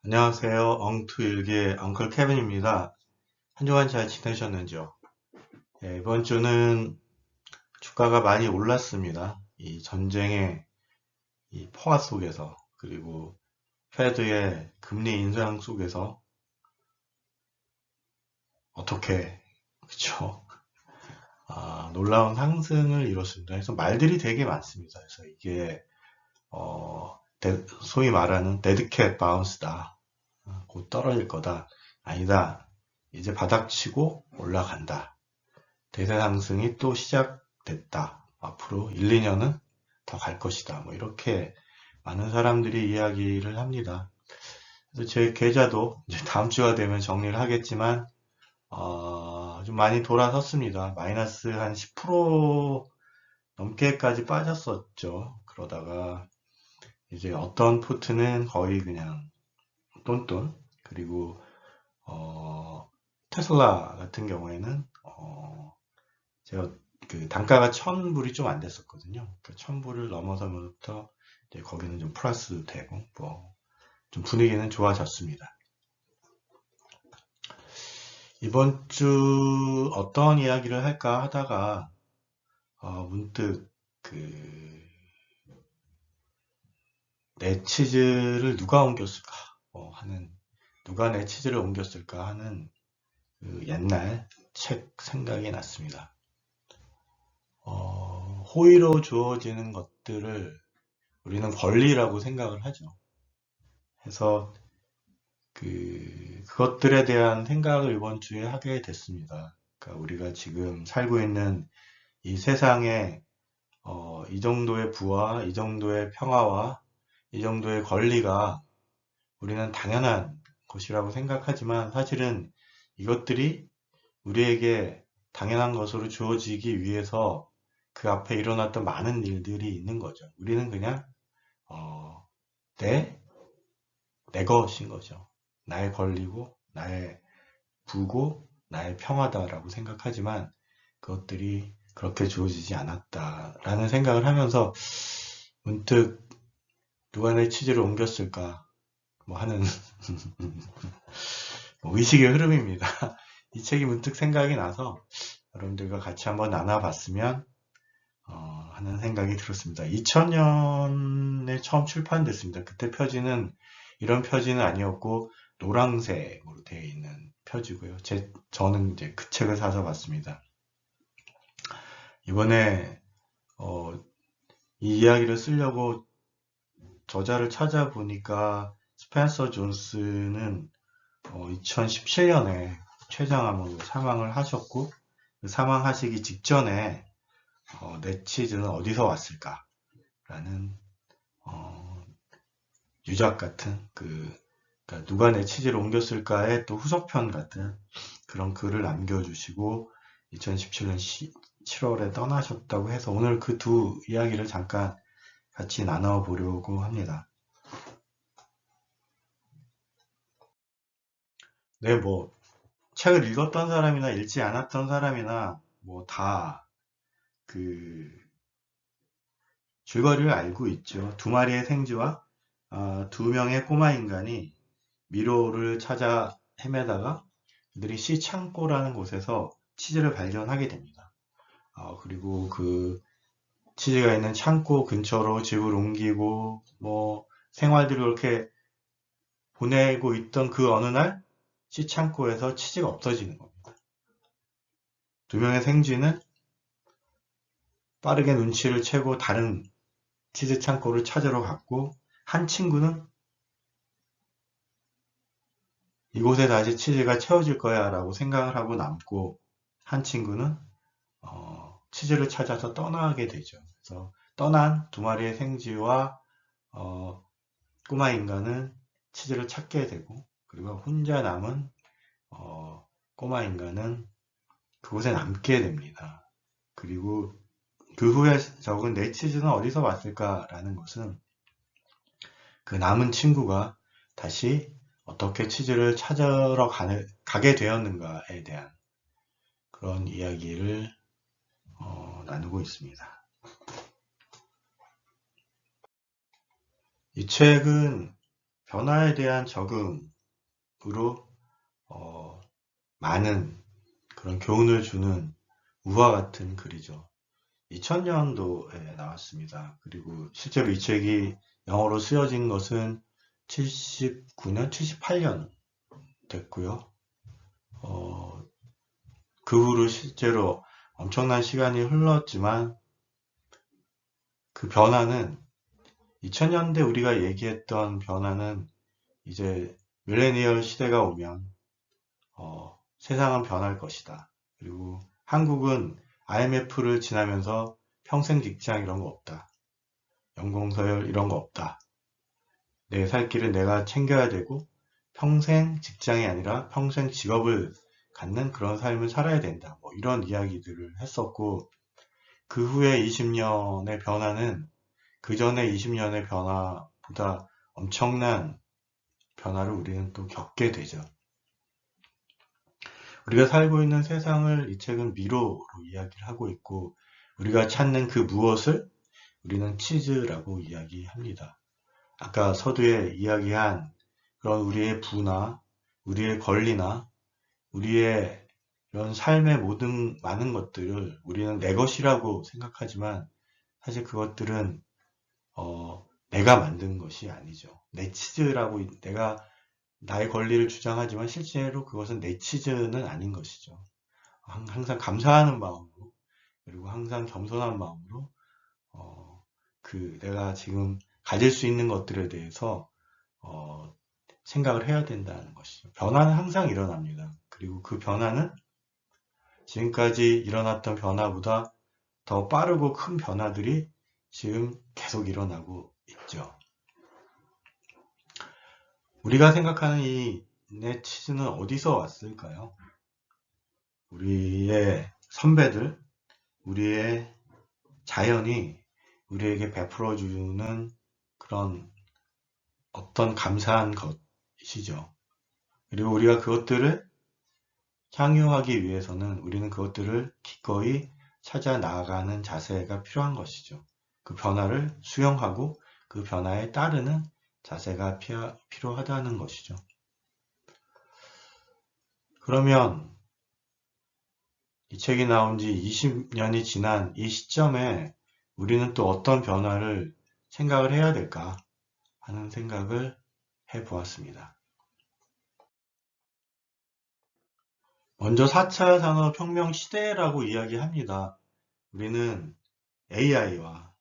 안녕하세요. 엉투일기의 엉클 케빈입니다. 한 주간 잘 지내셨는지요? 예, 이번 주는 주가가 많이 올랐습니다. 이 전쟁의 이 포화 속에서, 그리고 페드의 금리 인상 속에서 어떻게, 그쵸? 놀라운 상승을 이뤘습니다. 그래서 말들이 되게 많습니다. 그래서 이게, 소위 말하는 데드캣 바운스다. 곧 떨어질 거다. 아니다. 이제 바닥치고 올라간다. 대세 상승이 또 시작됐다. 앞으로 1, 2년은 더 갈 것이다. 뭐 이렇게 많은 사람들이 이야기를 합니다. 그래서 제 계좌도 이제 다음 주가 되면 정리를 하겠지만 좀 많이 돌아섰습니다. 마이너스 한 10% 넘게까지 빠졌었죠. 그러다가 이제 어떤 포트는 거의 그냥 똔똔, 그리고 테슬라 같은 경우에는 제가 그 단가가 1000불이 좀 안 됐었거든요. 그 1000불을 넘어서면부터 이제 거기는 좀 플러스 되고 뭐 좀 분위기는 좋아졌습니다. 이번 주 어떤 이야기를 할까 하다가 문득 그 내 치즈를 누가 옮겼을까 하는, 누가 내 치즈를 옮겼을까 하는 그 옛날 책 생각이 났습니다. 호의로 주어지는 것들을 우리는 권리라고 생각을 하죠. 그래서 그것들에 대한 생각을 이번 주에 하게 됐습니다. 그러니까 우리가 지금 살고 있는 이 세상에 이 정도의 부와 이 정도의 평화와 이 정도의 권리가 우리는 당연한 것이라고 생각하지만, 사실은 이것들이 우리에게 당연한 것으로 주어지기 위해서 그 앞에 일어났던 많은 일들이 있는 거죠. 우리는 그냥 어, 내, 내 것인 거죠. 나의 권리고 나의 부고 나의 평화다라고 생각하지만 그것들이 그렇게 주어지지 않았다라는 생각을 하면서 문득 누가 내 치즈를 옮겼을까 뭐 하는 의식의 흐름입니다. 이 책이 문득 생각이 나서 여러분들과 같이 한번 나눠봤으면 하는 생각이 들었습니다. 2000년에 처음 출판됐습니다. 그때 표지는 이런 표지는 아니었고 노란색으로 되어 있는 표지고요. 저는 이제 그 책을 사서 봤습니다. 이번에 이 이야기를 쓰려고 저자를 찾아보니까 스펜서 존스는 2017년에 췌장암으로 사망을 하셨고, 그 사망하시기 직전에 내 치즈는 어디서 왔을까? 라는 유작 같은 그러니까 누가 내 치즈를 옮겼을까의 또 후속편 같은 그런 글을 남겨주시고 2017년 7월에 떠나셨다고 해서 오늘 그 두 이야기를 잠깐 같이 나눠보려고 합니다. 네, 뭐 책을 읽었던 사람이나 읽지 않았던 사람이나 뭐 다 그 줄거리를 알고 있죠. 두 마리의 생쥐와 두 명의 꼬마 인간이 미로를 찾아 헤매다가 그들이 시창고라는 곳에서 치즈를 발견하게 됩니다. 그리고 그 치즈가 있는 창고 근처로 집을 옮기고 뭐 생활들을 이렇게 보내고 있던 그 어느 날 시창고에서 치즈가 없어지는 겁니다. 두 명의 생쥐는 빠르게 눈치를 채고 다른 치즈 창고를 찾으러 갔고, 한 친구는 이곳에 다시 치즈가 채워질 거야 라고 생각을 하고 남고, 한 친구는 치즈를 찾아서 떠나게 되죠. 그래서 떠난 두 마리의 생쥐와 꼬마 인간은 치즈를 찾게 되고, 그리고 혼자 남은 꼬마 인간은 그곳에 남게 됩니다. 그리고 그 후에 적은 내 치즈는 어디서 왔을까라는 것은 그 남은 친구가 다시 어떻게 치즈를 찾으러 가게 되었는가에 대한 그런 이야기를 나누고 있습니다. 이 책은 변화에 대한 적응으로 많은 그런 교훈을 주는 우화 같은 글이죠. 2000년도에 나왔습니다. 그리고 실제로 이 책이 영어로 쓰여진 것은 79년, 78년 됐고요. 그 후로 실제로 엄청난 시간이 흘렀지만 그 변화는 2000년대 우리가 얘기했던 변화는 이제 밀레니얼 시대가 오면 세상은 변할 것이다. 그리고 한국은 IMF를 지나면서 평생 직장 이런 거 없다. 연공서열 이런 거 없다. 내 살 길은 내가 챙겨야 되고 평생 직장이 아니라 평생 직업을 갖는 그런 삶을 살아야 된다. 뭐 이런 이야기들을 했었고 그 후에 20년의 변화는 그 전에 20년의 변화보다 엄청난 변화를 우리는 또 겪게 되죠. 우리가 살고 있는 세상을 이 책은 미로로 이야기를 하고 있고 우리가 찾는 그 무엇을 우리는 치즈라고 이야기합니다. 아까 서두에 이야기한 그런 우리의 부나 우리의 권리나 우리의 이런 삶의 모든 많은 것들을 우리는 내 것이라고 생각하지만 사실 그것들은 내가 만든 것이 아니죠. 내 치즈라고 내가 나의 권리를 주장하지만 실제로 그것은 내 치즈는 아닌 것이죠. 항상 감사하는 마음으로 그리고 항상 겸손한 마음으로 내가 지금 가질 수 있는 것들에 대해서 생각을 해야 된다는 것이죠. 변화는 항상 일어납니다. 그리고 그 변화는 지금까지 일어났던 변화보다 더 빠르고 큰 변화들이 지금 계속 일어나고 있죠. 우리가 생각하는 이 내 치즈는 어디서 왔을까요? 우리의 선배들, 우리의 자연이 우리에게 베풀어주는 그런 어떤 감사한 것이죠. 그리고 우리가 그것들을 향유하기 위해서는 우리는 그것들을 기꺼이 찾아 나아가는 자세가 필요한 것이죠. 그 변화를 수용하고 그 변화에 따르는 자세가 필요하다는 것이죠. 그러면 이 책이 나온 지 20년이 지난 이 시점에 우리는 또 어떤 변화를 생각을 해야 될까 하는 생각을 해보았습니다. 먼저 4차 산업혁명 시대라고 이야기합니다. 우리는 AI와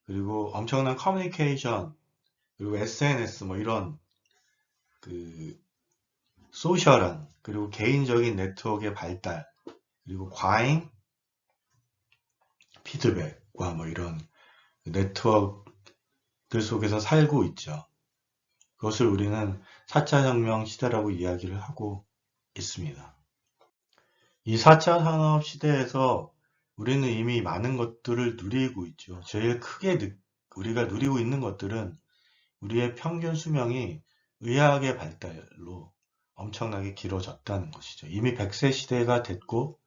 그리고 엄청난 커뮤니케이션 그리고 SNS 뭐 이런 그 소셜한 그리고 개인적인 네트워크의 발달 그리고 과잉 피드백과 뭐 이런 네트워크들 속에서 살고 있죠. 그것을 우리는 4차 혁명 시대라고 이야기를 하고 있습니다. 이 4차 산업 시대에서 우리는 이미 많은 것들을 누리고 있죠. 제일 크게 우리가 누리고 있는 것들은 우리의 평균 수명이 의학의 발달로 엄청나게 길어졌다는 것이죠. 이미 100세 시대가 됐고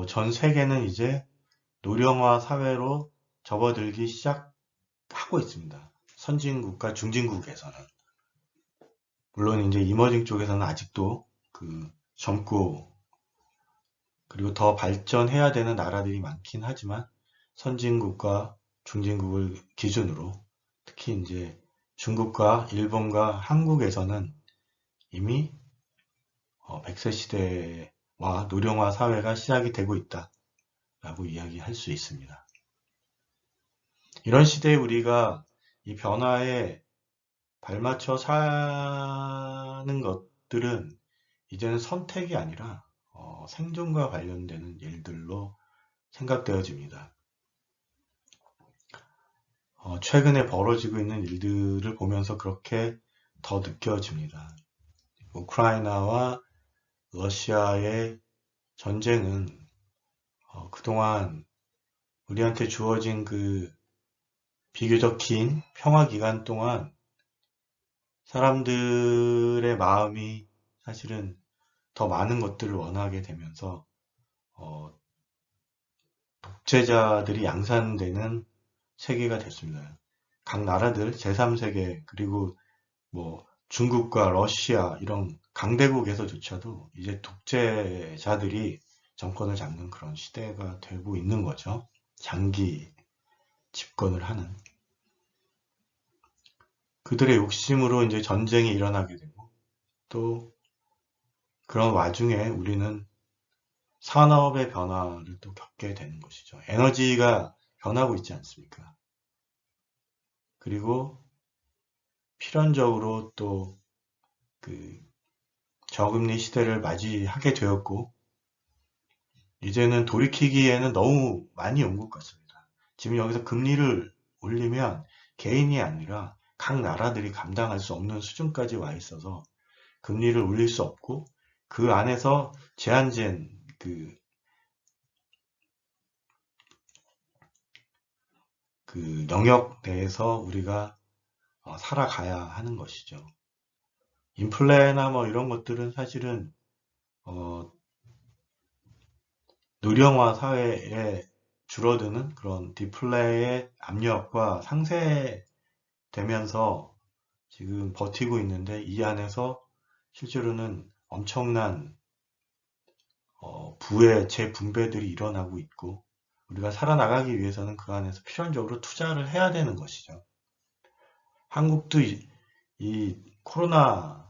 전 세계는 이제 노령화 사회로 접어들기 시작하고 있습니다. 선진국과 중진국에서는. 물론 이제 이머징 쪽에서는 아직도 젊고 그리고 더 발전해야 되는 나라들이 많긴 하지만 선진국과 중진국을 기준으로 특히 이제 중국과 일본과 한국에서는 이미 100세 시대와 노령화 사회가 시작이 되고 있다라고 이야기할 수 있습니다. 이런 시대에 우리가 이 변화에 발맞춰 사는 것들은 이제는 선택이 아니라 생존과 관련되는 일들로 생각되어집니다. 최근에 벌어지고 있는 일들을 보면서 그렇게 더 느껴집니다. 우크라이나와 러시아의 전쟁은 그동안 우리한테 주어진 그 비교적 긴 평화 기간 동안 사람들의 마음이 사실은 더 많은 것들을 원하게 되면서 독재자들이 양산되는 세계가 됐습니다. 각 나라들 제3세계 그리고 뭐 중국과 러시아 이런 강대국에서조차도 이제 독재자들이 정권을 잡는 그런 시대가 되고 있는 거죠. 장기 집권을 하는. 그들의 욕심으로 이제 전쟁이 일어나게 되고, 또 그런 와중에 우리는 산업의 변화를 또 겪게 되는 것이죠. 에너지가 변하고 있지 않습니까? 그리고 필연적으로 또 그 저금리 시대를 맞이하게 되었고, 이제는 돌이키기에는 너무 많이 온 것 같습니다. 지금 여기서 금리를 올리면 개인이 아니라 각 나라들이 감당할 수 없는 수준까지 와 있어서 금리를 올릴 수 없고, 그 안에서 제한된 그 영역 내에서 우리가 살아가야 하는 것이죠. 인플레나 뭐 이런 것들은 사실은 어, 노령화 사회에 줄어드는 그런 디플레의 압력과 상쇄되면서 지금 버티고 있는데, 이 안에서 실제로는 엄청난 부의 재분배들이 일어나고 있고, 우리가 살아나가기 위해서는 그 안에서 필연적으로 투자를 해야 되는 것이죠. 한국도 이 코로나를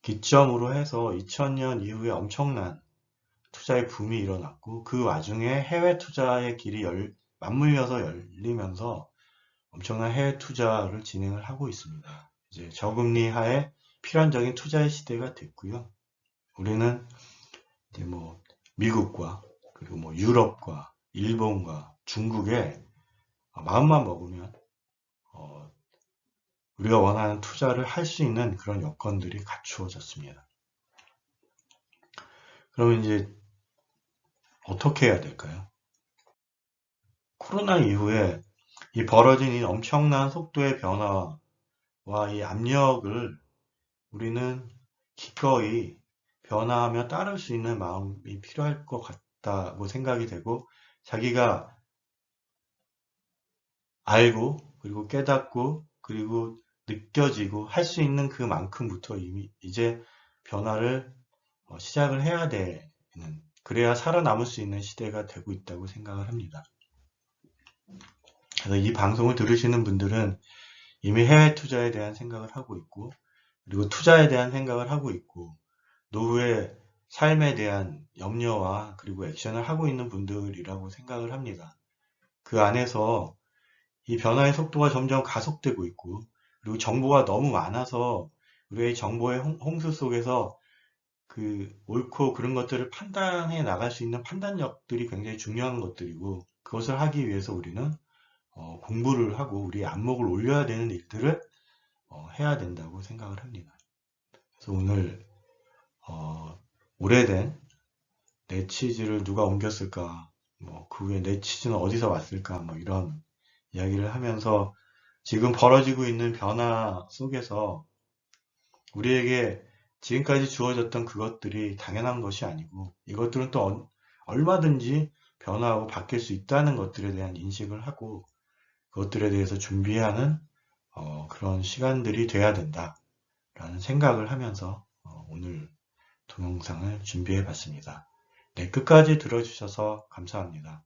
기점으로 해서 2000년 이후에 엄청난 투자의 붐이 일어났고, 그 와중에 해외 투자의 길이 맞물려서 열리면서 엄청난 해외 투자를 진행을 하고 있습니다. 이제 저금리 하에 필연적인 투자의 시대가 됐고요. 우리는 이제 뭐 미국과 그리고 뭐 유럽과 일본과 중국에 마음만 먹으면 우리가 원하는 투자를 할 수 있는 그런 여건들이 갖추어졌습니다. 그러면 이제 어떻게 해야 될까요? 코로나 이후에 이 벌어진 이 엄청난 속도의 변화와 이 압력을 우리는 기꺼이 변화하며 따를 수 있는 마음이 필요할 것 같다고 생각이 되고, 자기가 알고 그리고 깨닫고 그리고 느껴지고 할 수 있는 그만큼부터 이미 이제 변화를 시작을 해야 되는, 그래야 살아남을 수 있는 시대가 되고 있다고 생각을 합니다. 그래서 이 방송을 들으시는 분들은 이미 해외 투자에 대한 생각을 하고 있고, 그리고 투자에 대한 생각을 하고 있고, 노후의 삶에 대한 염려와 그리고 액션을 하고 있는 분들이라고 생각을 합니다. 그 안에서 이 변화의 속도가 점점 가속되고 있고, 그리고 정보가 너무 많아서 우리의 정보의 홍수 속에서 그 옳고 그런 것들을 판단해 나갈 수 있는 판단력들이 굉장히 중요한 것들이고, 그것을 하기 위해서 우리는 공부를 하고 우리의 안목을 올려야 되는 일들을 해야 된다고 생각을 합니다. 그래서 오늘 오래된 내 치즈를 누가 옮겼을까, 뭐 그 후에 내 치즈는 어디서 왔을까, 뭐 이런 이야기를 하면서 지금 벌어지고 있는 변화 속에서 우리에게 지금까지 주어졌던 그것들이 당연한 것이 아니고, 이것들은 또 얼마든지 변화하고 바뀔 수 있다는 것들에 대한 인식을 하고, 그것들에 대해서 준비하는 그런 시간들이 돼야 된다라는 생각을 하면서 오늘 동영상을 준비해 봤습니다. 네, 끝까지 들어주셔서 감사합니다.